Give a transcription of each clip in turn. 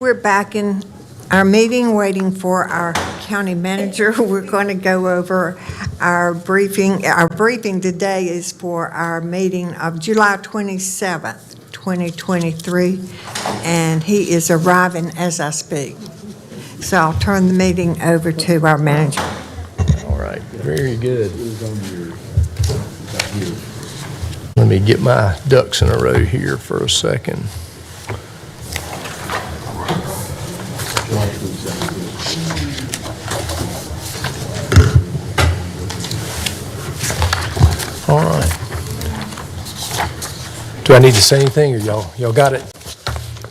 We're back in our meeting, waiting for our county manager. We're going to go over our briefing. Our briefing today is for our meeting of July 27th, 2023, and he is arriving as I speak. So I'll turn the meeting over to our manager. All right, very good. Let me get my ducks in a row here for a second. All right. Do I need to say anything, or y'all got it?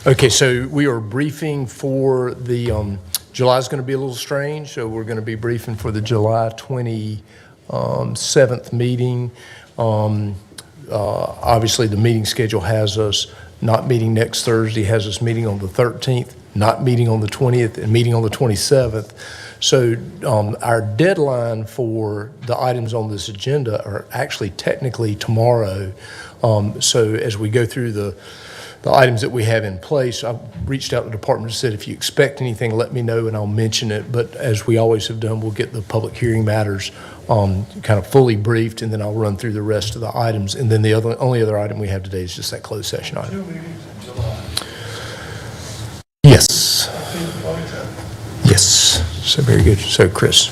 Okay, so we are briefing for the, July's going to be a little strange, so we're going to be briefing for the July 27th meeting. Obviously, the meeting schedule has us not meeting next Thursday, has us meeting on the 13th, not meeting on the 20th, and meeting on the 27th. So our deadline for the items on this agenda are actually technically tomorrow. So as we go through the items that we have in place, I've reached out to the department and said, if you expect anything, let me know and I'll mention it. But as we always have done, we'll get the public hearing matters kind of fully briefed, and then I'll run through the rest of the items. And then the only other item we have today is just that closed session item. 2 meetings in July. Yes. Yes. So very good. So Chris.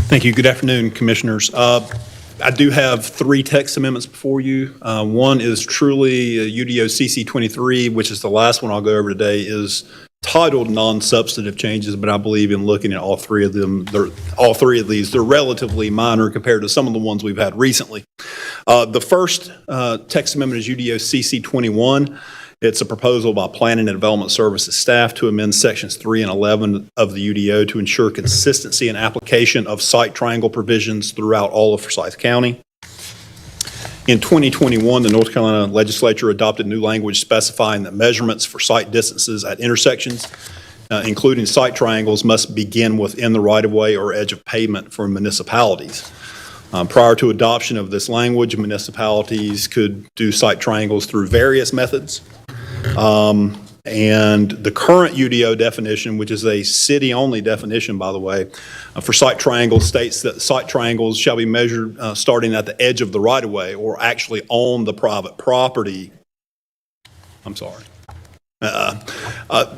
Thank you. Good afternoon, Commissioners. I do have 3 text amendments before you. One is truly UDO CC 23, which is the last one I'll go over today, is titled non-substantive changes, but I believe in looking at all 3 of them, all 3 of these, they're relatively minor compared to some of the ones we've had recently. The first text amendment is UDO CC 21. It's a proposal by Planning and Development Services staff to amend sections 3 and 11 of the UDO to ensure consistency and application of site triangle provisions throughout all of Forsyth County. In 2021, the North Carolina legislature adopted new language specifying that measurements for site distances at intersections, including site triangles, must begin within the right-of-way or edge of pavement for municipalities. Prior to adoption of this language, municipalities could do site triangles through various methods. And the current UDO definition, which is a city-only definition, by the way, for site triangles states that site triangles shall be measured starting at the edge of the right-of-way or actually on the private property. I'm sorry.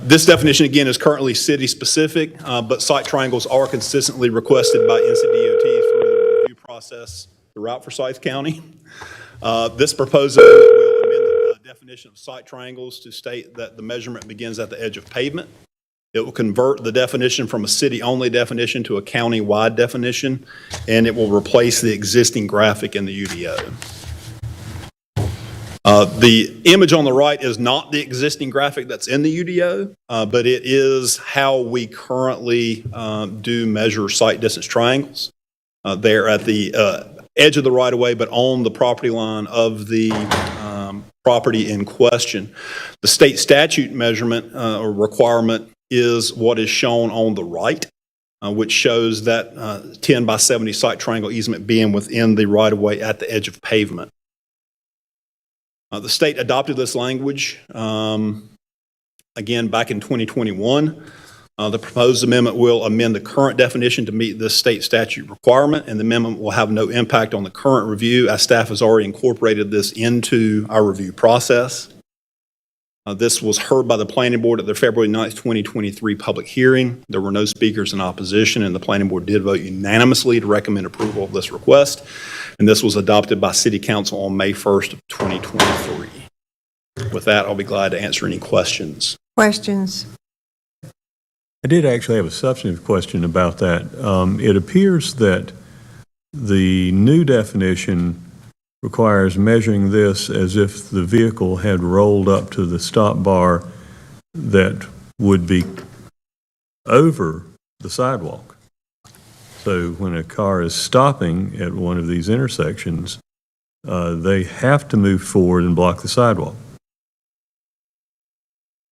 This definition, again, is currently city-specific, but site triangles are consistently requested by NCDOT through the review process throughout Forsyth County. This proposal will amend the definition of site triangles to state that the measurement begins at the edge of pavement. It will convert the definition from a city-only definition to a county-wide definition, and it will replace the existing graphic in the UDO. The image on the right is not the existing graphic that's in the UDO, but it is how we currently do measure site distance triangles. They're at the edge of the right-of-way, but on the property line of the property in question. The state statute measurement or requirement is what is shown on the right, which shows that 10 by 70 site triangle easement being within the right-of-way at the edge of pavement. The state adopted this language, again, back in 2021. The proposed amendment will amend the current definition to meet this state statute requirement, and the amendment will have no impact on the current review, as staff has already incorporated this into our review process. This was heard by the Planning Board at their February 9th, 2023 public hearing. There were no speakers in opposition, and the Planning Board did vote unanimously to recommend approval of this request, and this was adopted by City Council on May 1st of 2023. With that, I'll be glad to answer any questions. Questions? I did actually have a substantive question about that. It appears that the new definition requires measuring this as if the vehicle had rolled up to the stop bar that would be over the sidewalk. So when a car is stopping at one of these intersections, they have to move forward and block the sidewalk.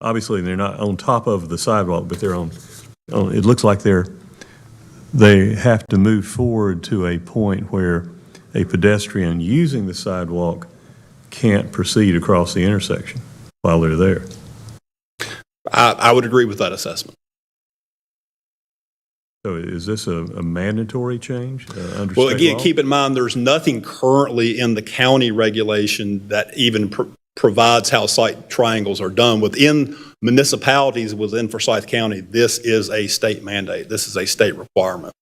Obviously, they're not on top of the sidewalk, but they're on it looks like they have to move forward to a point where a pedestrian using the sidewalk can't proceed across the intersection while they're there. I would agree with that assessment. So is this a mandatory change under Well, state again, law? keep in mind, there's nothing currently in the county regulation that even provides how site triangles are done. Within municipalities within Forsyth County, this is a state mandate. This is a state requirement.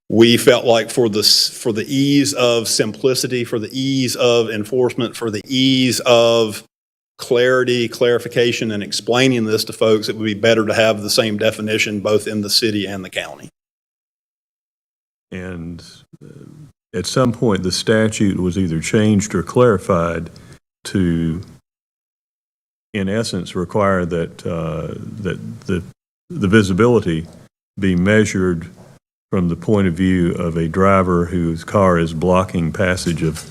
We felt like for the ease of simplicity, for the ease of enforcement, for the ease of clarification, and explaining this to folks, it would be better to have the same definition both in the city and the county. And at some point, the statute was either changed or clarified to, in essence, require that the visibility be measured from the point of view of a driver whose car is blocking passage of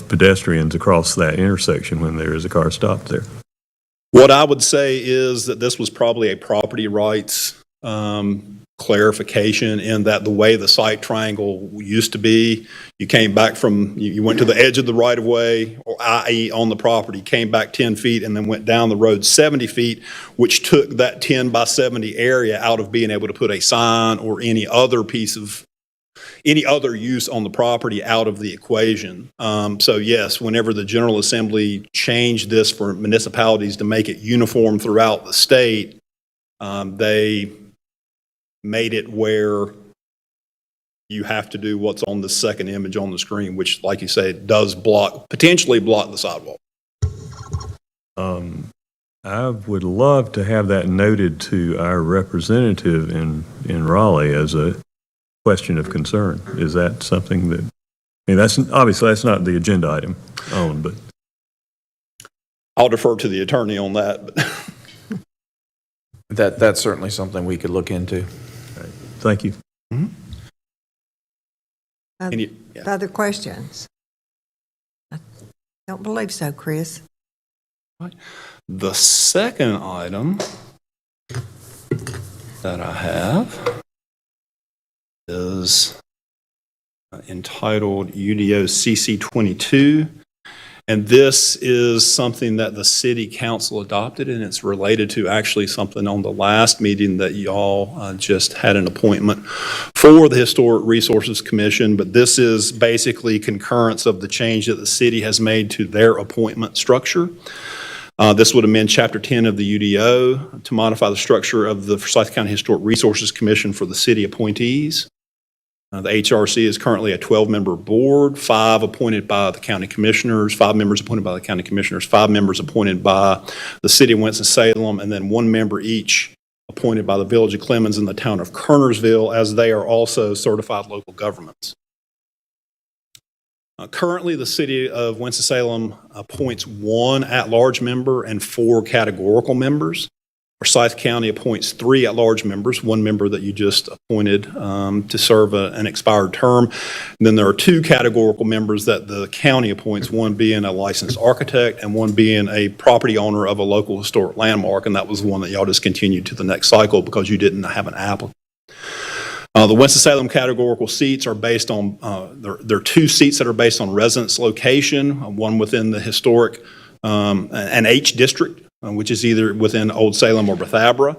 pedestrians across that intersection when there is a car stopped there. What I would say is that this was probably a property rights clarification, in that the way the site triangle used to be, you came back from, you went to the edge of the right of way, or i.e. on the property, came back 10 feet and then went down the road 70 feet, which took that 10 by 70 area out of being able to put a sign or any other use on the property out of the equation. So yes, whenever the General Assembly changed this for municipalities to make it uniform throughout the state, they made it where you have to do what's on the second image on the screen, which, like you say, does potentially block the sidewalk. I would love to have that noted to our representative in Raleigh as a question of concern. Is that something that, I mean, that's not the agenda item on, but. I'll defer to the attorney on that. But That's certainly something we could look into. Thank you. Other questions? I don't believe so, Chris. The second item that I have is entitled UDO CC 22. And this is something that the city council adopted, and it's related to actually something on the last meeting that y'all just had an appointment for the Historic Resources Commission. But this is basically concurrence of the change that the city has made to their appointment structure. This would amend Chapter 10 of the UDO to modify the structure of the Forsyth County Historic Resources Commission for the city appointees. The HRC is currently a 12-member board, 5 appointed by the county commissioners, 5 members appointed by the county commissioners, 5 members appointed by the city of Winston-Salem, and then 1 member each appointed by the village of Clemens and the town of Kernersville, as they are also certified local governments. Currently, the city of Winston-Salem appoints 1 at-large member and 4 categorical members. Forsyth County appoints 3 at-large members, 1 member that you just appointed to serve an expired term. And then there are 2 categorical members that the county appoints, 1 being a licensed architect and 1 being a property owner of a local historic landmark. And that was the one that y'all discontinued to the next cycle because you didn't have an applicant. The Winston-Salem categorical seats are based on, there are 2 seats that are based on residence location, one within the historic, an H district, which is either within Old Salem or Bethabara,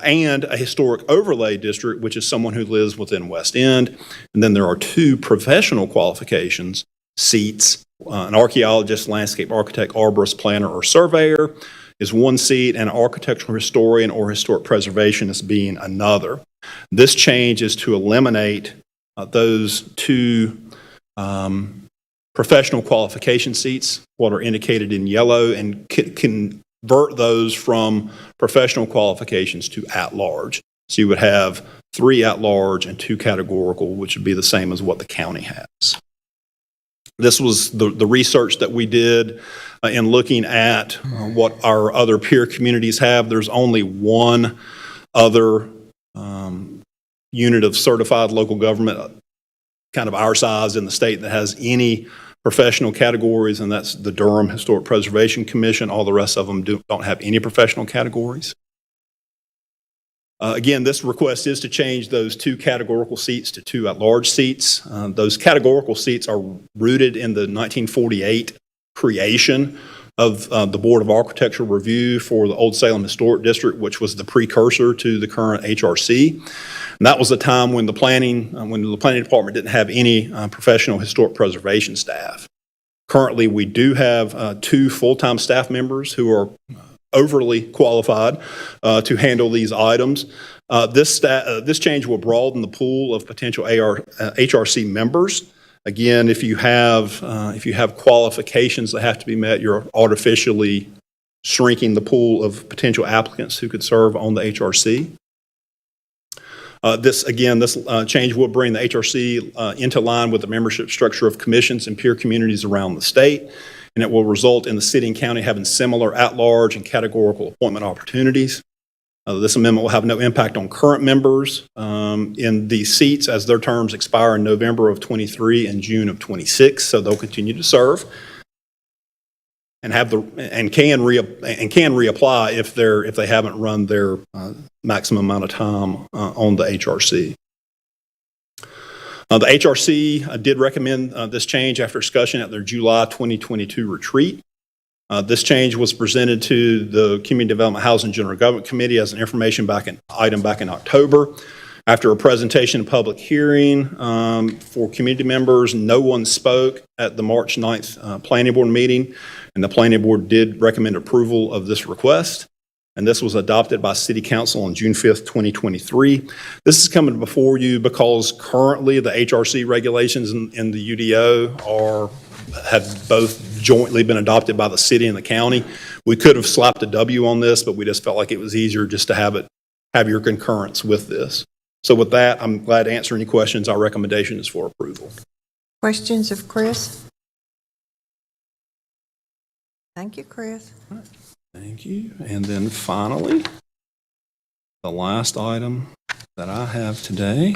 and a historic overlay district, which is someone who lives within West End. And then there are 2 professional qualifications seats. An archaeologist, landscape architect, arborist, planner, or surveyor is 1 seat, and an architectural historian or historic preservationist being another. This change is to eliminate those 2 professional qualification seats, what are indicated in yellow, and convert those from professional qualifications to at-large. So you would have 3 at-large and 2 categorical, which would be the same as what the county has. This was the research that we did in looking at what our other peer communities have. There's only 1 other unit of certified local government, kind of our size in the state, that has any professional categories, and that's the Durham Historic Preservation Commission. All the rest of them don't have any professional categories. Again, this request is to change those 2 categorical seats to 2 at-large seats. Those categorical seats are rooted in the 1948 creation of the Board of Architectural Review for the Old Salem Historic District, which was the precursor to the current HRC. And that was a time when the planning department didn't have any professional historic preservation staff. Currently, we do have 2 full-time staff members who are overly qualified to handle these items. This change will broaden the pool of potential HRC members. Again, if you have qualifications that have to be met, you're artificially shrinking the pool of potential applicants who could serve on the HRC. This change will bring the HRC into line with the membership structure of commissions and peer communities around the state, and it will result in the city and county having similar at-large and categorical appointment opportunities. This amendment will have no impact on current members in these seats as their terms expire in November of 23 and June of 26, so they'll continue to serve and can reapply if they haven't run their maximum amount of time on the HRC. The HRC did recommend this change after discussion at their July 2022 retreat. This change was presented to the Community Development, Housing, and General Government Committee as an information item back in October. After a presentation and public hearing for community members, no one spoke at the March 9th Planning Board meeting, and the Planning Board did recommend approval of this request. And this was adopted by City Council on June 5th, 2023. This is coming before you because currently the HRC regulations in the UDO have both jointly been adopted by the city and the county. We could have slapped a W on this, but we just felt like it was easier just to have your concurrence with this. So with that, I'm glad to answer any questions. Our recommendation is for approval. Questions of Chris? Thank you, Chris. Thank you. And then finally, the last item that I have today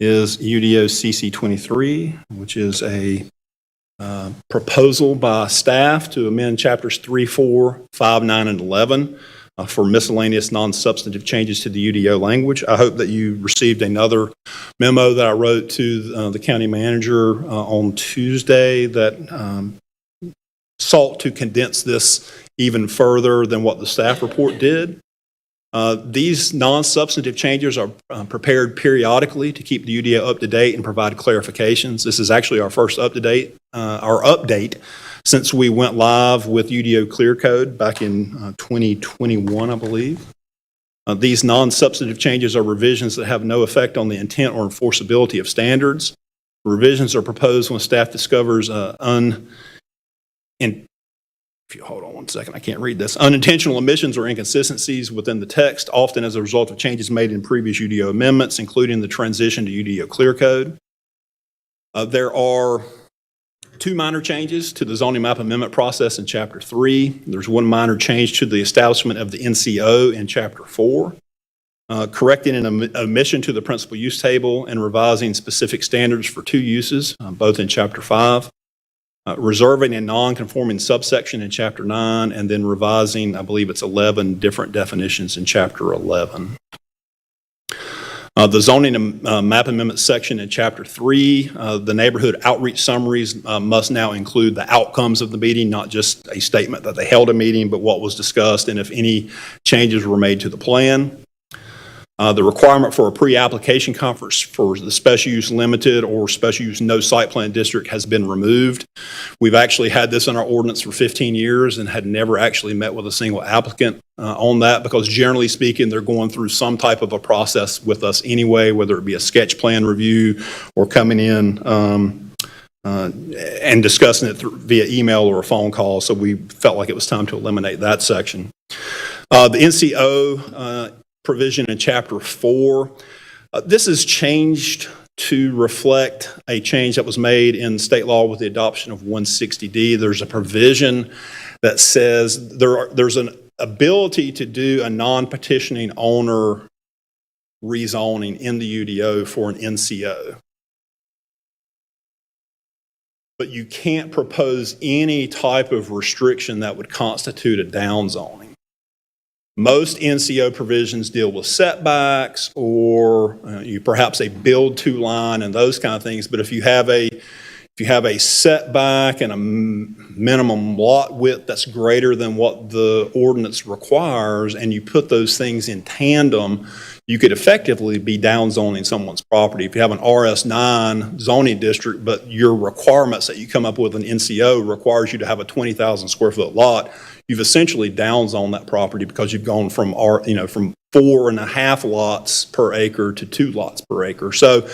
is UDO CC 23, which is a proposal by staff to amend chapters 3, 4, 5, 9, and 11 for miscellaneous non-substantive changes to the UDO language. I hope that you received another memo that I wrote to the county manager on Tuesday that sought to condense this even further than what the staff report did. These non-substantive changes are prepared periodically to keep the UDO up to date and provide clarifications. This is actually our first update since we went live with UDO Clear Code back in 2021, I believe. These non-substantive changes are revisions that have no effect on the intent or enforceability of standards. Revisions are proposed when staff discovers if you hold on one second, I can't read this. Unintentional omissions or inconsistencies within the text, often as a result of changes made in previous UDO amendments, including the transition to UDO Clear Code. There are 2 minor changes to the zoning map amendment process in Chapter 3. There's 1 minor change to the establishment of the NCO in Chapter 4. Correcting an omission to the principal use table and revising specific standards for 2 uses, both in Chapter 5. Reserving a non-conforming subsection in Chapter 9, and then revising, I believe it's 11 different definitions in Chapter 11. The zoning and map amendment section in Chapter 3, the neighborhood outreach summaries must now include the outcomes of the meeting, not just a statement that they held a meeting, but what was discussed and if any changes were made to the plan. The requirement for a pre-application conference for the special use limited or special use no site plan district has been removed. We've actually had this in our ordinance for 15 years and had never actually met with a single applicant on that because generally speaking, they're going through some type of a process with us anyway, whether it be a sketch plan review or coming in and discussing it via email or a phone call. So we felt like it was time to eliminate that section. The NCO provision in Chapter 4. This is changed to reflect a change that was made in state law with the adoption of 160D. There's a provision that says there's an ability to do a non-petitioning owner rezoning in the UDO for an NCO. But you can't propose any type of restriction that would constitute a downzoning. Most NCO provisions deal with setbacks or perhaps a build-to line and those kind of things. But if you have a if you have a setback and a minimum lot width that's greater than what the ordinance requires, and you put those things in tandem, you could effectively be downzoning someone's property. If you have an RS9 zoning district, but your requirements that you come up with an NCO requires you to have a 20,000 square foot lot, you've essentially downzoned that property because you've gone from from 4.5 lots per acre to 2 lots per acre. So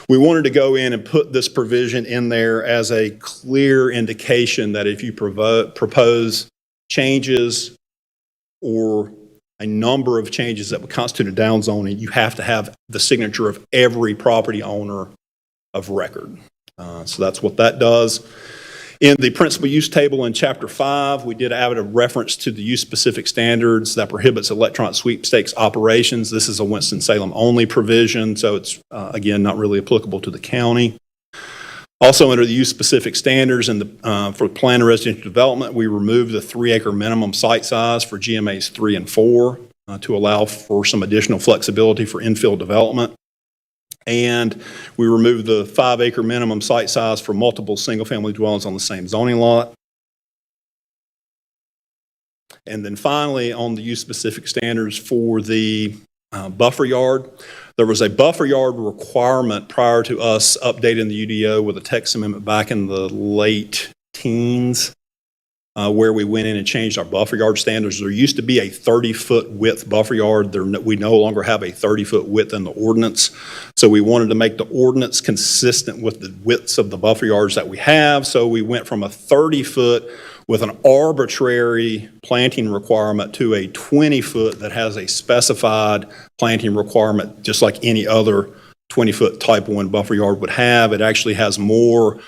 we wanted to go in and put this provision in there as a clear indication that if you propose changes or a number of changes that would constitute a downzoning, you have to have the signature of every property owner of record. So that's what that does. In the principal use table in Chapter 5, we did add a reference to the use-specific standards that prohibits electronic sweepstakes operations. This is a Winston-Salem only provision, so it's, again, not really applicable to the county. Also, under the use-specific standards for planned residential development, we removed the 3-acre minimum site size for GMAs 3 and 4 to allow for some additional flexibility for infill development. And we removed the 5-acre minimum site size for multiple single-family dwellings on the same zoning lot. And then finally, on the use-specific standards for the buffer yard, there was a buffer yard requirement prior to us updating the UDO with a text amendment back in the late teens, where we went in and changed our buffer yard standards. There used to be a 30-foot width buffer yard. We no longer have a 30-foot width in the ordinance. So we wanted to make the ordinance consistent with the widths of the buffer yards that we have. So we went from a 30-foot with an arbitrary planting requirement to a 20-foot that has a specified planting requirement, just like any other 20-foot type 1 buffer yard would have. It actually has more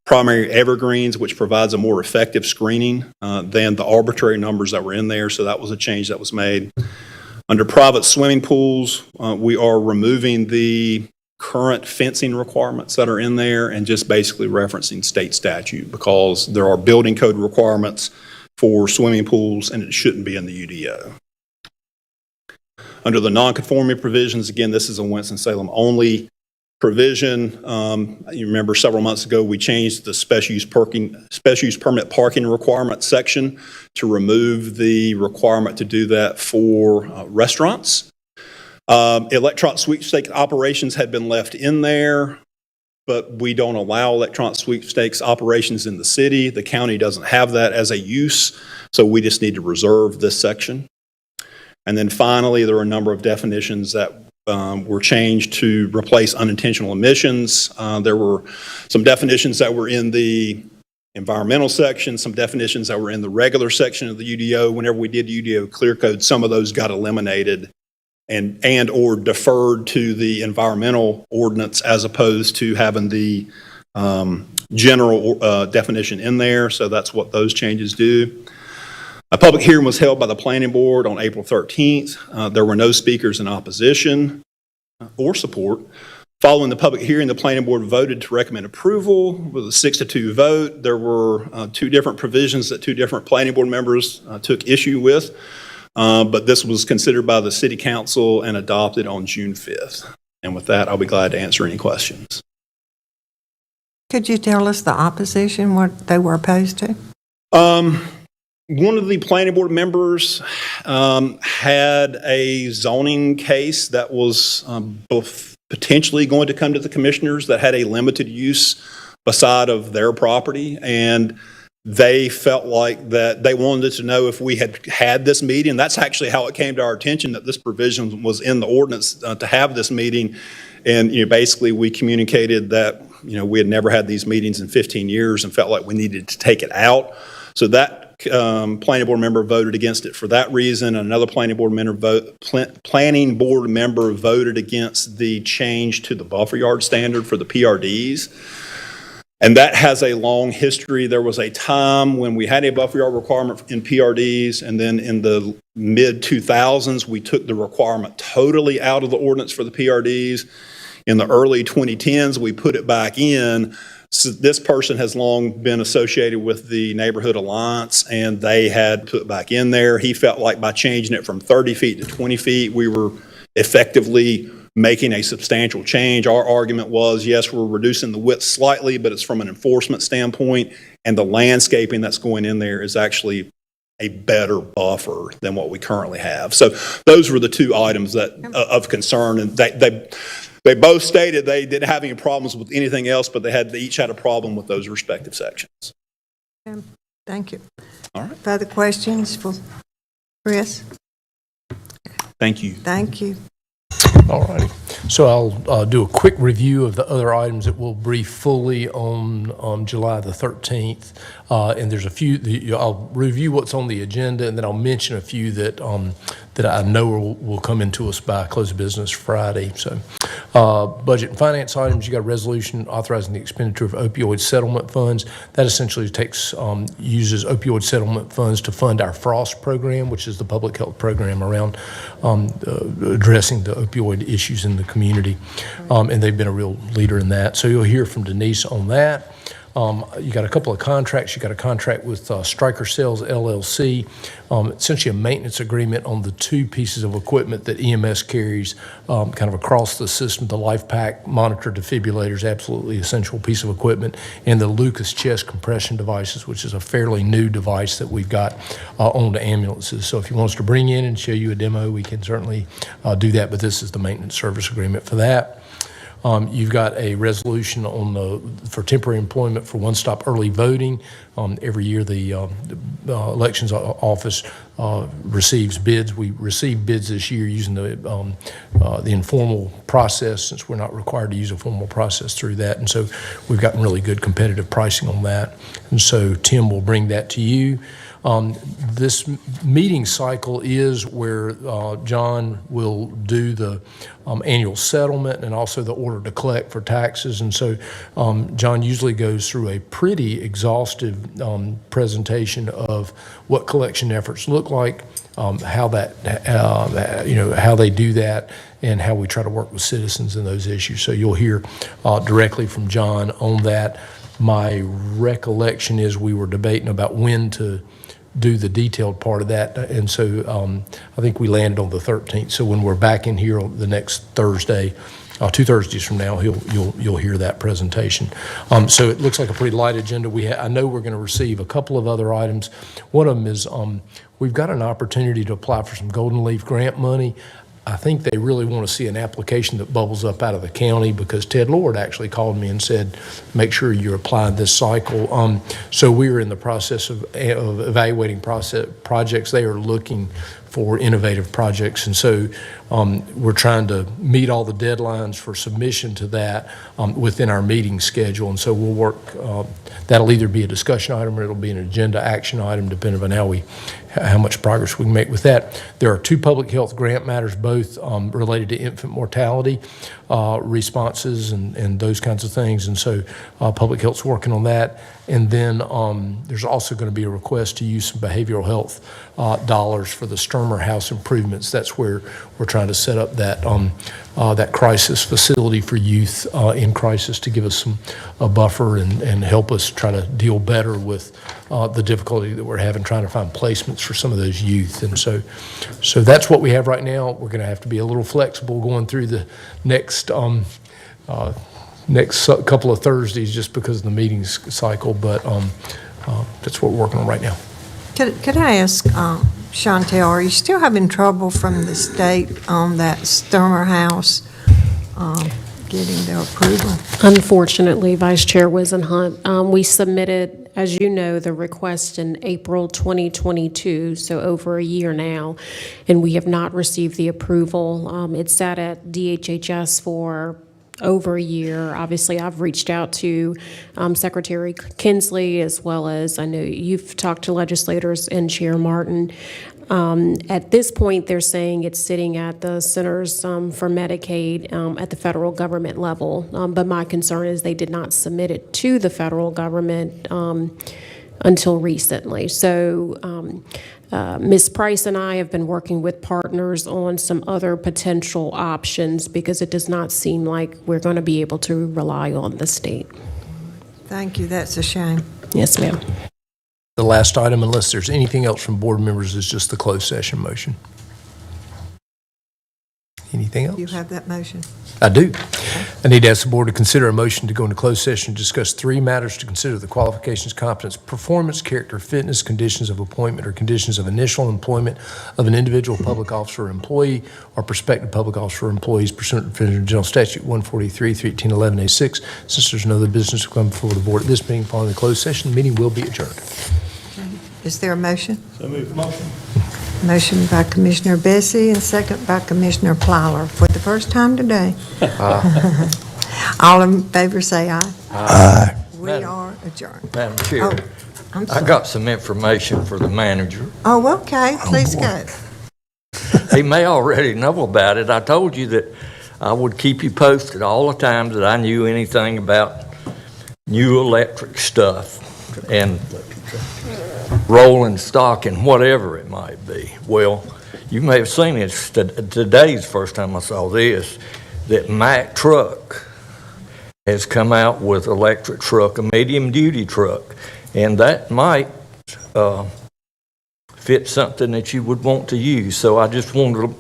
primary evergreens, which provides a more effective screening than the arbitrary numbers that were in there. So that was a change that was made. Under private swimming pools, we are removing the current fencing requirements that are in there and just basically referencing state statute because there are building code requirements for swimming pools and it shouldn't be in the UDO. Under the non-conforming provisions, again, this is a Winston-Salem only provision. You remember several months ago we changed the special use permit parking requirement section to remove the requirement to do that for restaurants. Electronic sweepstakes operations had been left in there, but we don't allow electronic sweepstakes operations in the city. The county doesn't have that as a use, so we just need to reserve this section. And then finally, there are a number of definitions that were changed to replace unintentional emissions. There were some definitions that were in the environmental section, some definitions that were in the regular section of the UDO. Whenever we did UDO clear code, some of those got eliminated and or deferred to the environmental ordinance as opposed to having the general definition in there. So that's what those changes do. A public hearing was held by the Planning Board on April 13th. There were no speakers in opposition or support. Following the public hearing, the Planning Board voted to recommend approval with a 6-2 vote. There were 2 different provisions that 2 different Planning Board members took issue with, but this was considered by the City Council and adopted on June 5th. And with that, I'll be glad to answer any questions. Could you tell us the opposition, what they were opposed to? One of the Planning Board members had a zoning case that was both potentially going to come to the commissioners that had a limited use beside of their property, and they felt like that they wanted to know if we had this meeting. That's actually how it came to our attention that this provision was in the ordinance to have this meeting. And basically we communicated that we had never had these meetings in 15 years and felt like we needed to take it out. So that Planning Board member voted against it for that reason. Another Planning Board member voted against the change to the buffer yard standard for the PRDs. And that has a long history. There was a time when we had a buffer yard requirement in PRDs, and then in the mid-2000s, we took the requirement totally out of the ordinance for the PRDs. In the early 2010s, we put it back in. So this person has long been associated with the Neighborhood Alliance, and they had put it back in there. He felt like by changing it from 30 feet to 20 feet, we were effectively making a substantial change. Our argument was, yes, we're reducing the width slightly, but it's from an enforcement standpoint, and the landscaping that's going in there is actually a better buffer than what we currently have. So those were the two items that of concern, and they both stated they didn't have any problems with anything else, but they each had a problem with those respective sections. Thank you. All right. Further questions for Chris? Thank you. Thank you. All righty. So I'll do a quick review of the other items that we'll brief fully on July the 13th. And there's a few, I'll review what's on the agenda, and then I'll mention a few that that I know will come into us by close of business Friday. So budget and finance items, you got a resolution authorizing the expenditure of opioid settlement funds. That essentially uses opioid settlement funds to fund our FROST program, which is the public health program around addressing the opioid issues in the community. And they've been a real leader in that. So you'll hear from Denise on that. You got a couple of contracts. You got a contract with Stryker Sales LLC, essentially a maintenance agreement on the two pieces of equipment that EMS carries kind of across the system. The LifePak monitor defibrillators, absolutely essential piece of equipment, and the Lucas chest compression devices, which is a fairly new device that we've got on the ambulances. So if you want us to bring in and show you a demo, we can certainly do that, but this is the maintenance service agreement for that. You've got a resolution for temporary employment for one-stop early voting. Every year, the elections office receives bids. We received bids this year using the informal process, since we're not required to use a formal process through that. And so we've gotten really good competitive pricing on that. And so Tim will bring that to you. This meeting cycle is where John will do the annual settlement and also the order to collect for taxes. And so John usually goes through a pretty exhaustive presentation of what collection efforts look like, how they do that, and how we try to work with citizens in those issues. So you'll hear directly from John on that. My recollection is we were debating about when to do the detailed part of that, and so I think we landed on the 13th. So when we're back in here on the next Thursday, 2 Thursdays from now, you'll hear that presentation. So it looks like a pretty light agenda. I know we're going to receive a couple of other items. One of them is we've got an opportunity to apply for some Golden Leaf grant money. I think they really want to see an application that bubbles up out of the county, because Ted Lord actually called me and said, make sure you're applying this cycle. So we're in the process of evaluating projects. They are looking for innovative projects. And so we're trying to meet all the deadlines for submission to that within our meeting schedule. And so we'll work, that'll either be a discussion item or it'll be an agenda action item, depending on how much progress we can make with that. There are 2 public health grant matters, both related to infant mortality responses and those kinds of things. And so public health's working on that. And then there's also going to be a request to use some behavioral health dollars for the Sturmer House improvements. That's where we're trying to set up that crisis facility for youth in crisis, to give us a buffer and help us try to deal better with the difficulty that we're having trying to find placements for some of those youth. And so that's what we have right now. We're going to have to be a little flexible going through the next couple of Thursdays, just because of the meetings cycle, but that's what we're working on right now. Could I ask Chantel, are you still having trouble from the state on that Sturmer House getting their approval? Unfortunately, Vice Chair Wisenhunt, we submitted, as you know, the request in April 2022, so over a year now, and we have not received the approval. It's sat at DHHS for over a year. Obviously, I've reached out to Secretary Kinsley, as well as I know you've talked to legislators and Chair Martin. At this point, they're saying it's sitting at the Centers for Medicaid at the federal government level. But my concern is they did not submit it to the federal government until recently. So Ms. Price and I have been working with partners on some other potential options, because it does not seem like we're going to be able to rely on the state. Thank you, that's a shame. Yes, ma'am. The last item, unless there's anything else from board members, is just the closed session motion. Anything else? You have that motion? I do. I need to ask the board to consider a motion to go into closed session to discuss three matters to consider: the qualifications, competence, performance, character, fitness, conditions of appointment, or conditions of initial employment of an individual public officer or employee or prospective public officer or employees pursuant to Virginia General Statute 143, 311A6. Since there's no other business to come before the board at this meeting, following the closed session, the meeting will be adjourned. Is there a motion? So moved. Motion. Motion by Commissioner Bessie and second by Commissioner Plyler for the first time today. All in favor say aye. Aye. We are adjourned. Madam Chair, Oh, I'm I sorry. got some information for the manager. Oh, okay, please go. He may already know about it. I told you that I would keep you posted all the times that I knew anything about new electric stuff and rolling stock and whatever it might be. Well, you may have seen it. Today's the first time I saw this, that Mack Truck has come out with electric truck, a medium-duty truck, and that might fit something that you would want to use. So I just wanted to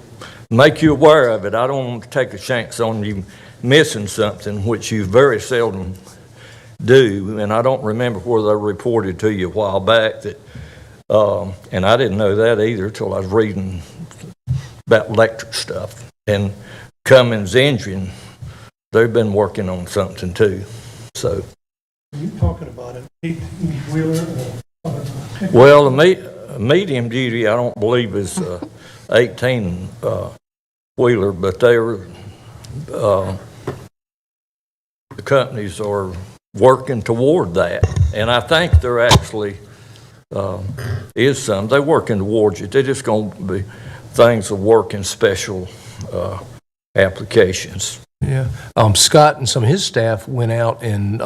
make you aware of it. I don't want to take a chance on you missing something, which you very seldom do, and I don't remember whether I reported to you a while back that, and I didn't know that either till I was reading about electric stuff. And Cummins Engine, they've been working on something too, so. Are you talking about an 18-wheeler or? Well, the medium duty, I don't believe is 18 wheeler, but they're, the companies are working toward that. And I think there actually is some, they're working towards it. They're just going to be things that work in special applications. Yeah. Scott and some of his staff went out and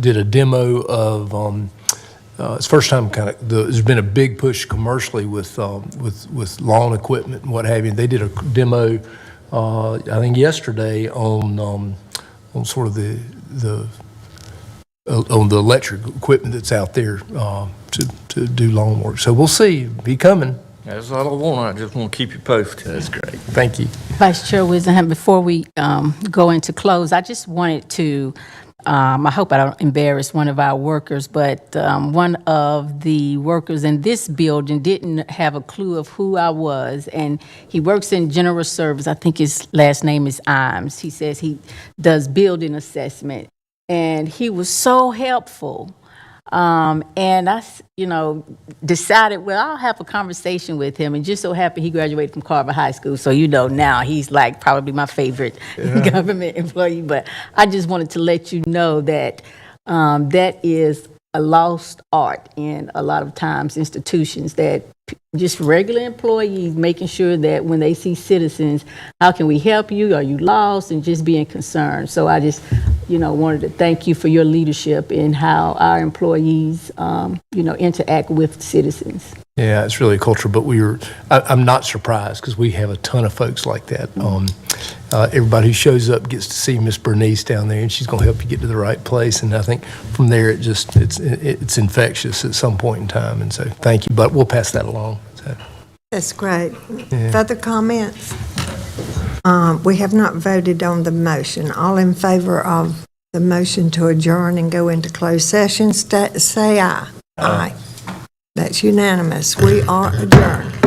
did a demo of, it's the first time there's been a big push commercially with lawn equipment and what have you. They did a demo, I think yesterday on sort of on the electric equipment that's out there to do lawn work. So we'll see. Be coming. That's all I want. I just want to keep you posted. That's great. Thank you. Vice Chair Wisenham, before we go into close, I just wanted to, I hope I don't embarrass one of our workers, but one of the workers in this building didn't have a clue of who I was, and he works in general service. I think his last name is Imes. He says he does building assessment, and he was so helpful. And I, decided, well, I'll have a conversation with him, and just so happened he graduated from Carver High School. So, now he's like probably my favorite government employee. But I just wanted to let you know that that is a lost art in a lot of times institutions, that just regular employees making sure that when they see citizens, how can we help you? Are you lost? And just being concerned. So I just, wanted to thank you for your leadership in how our employees, interact with citizens. Yeah, it's really a culture, but I'm not surprised because we have a ton of folks like that. Everybody who shows up gets to see Miss Bernice down there, and she's going to help you get to the right place. And I think from there, it's infectious at some point in time. And so thank you, but we'll pass that along. So. That's great. Yeah. Further comments? We have not voted on the motion. All in favor of the motion to adjourn and go into closed session, say aye. Aye. That's unanimous. We are adjourned.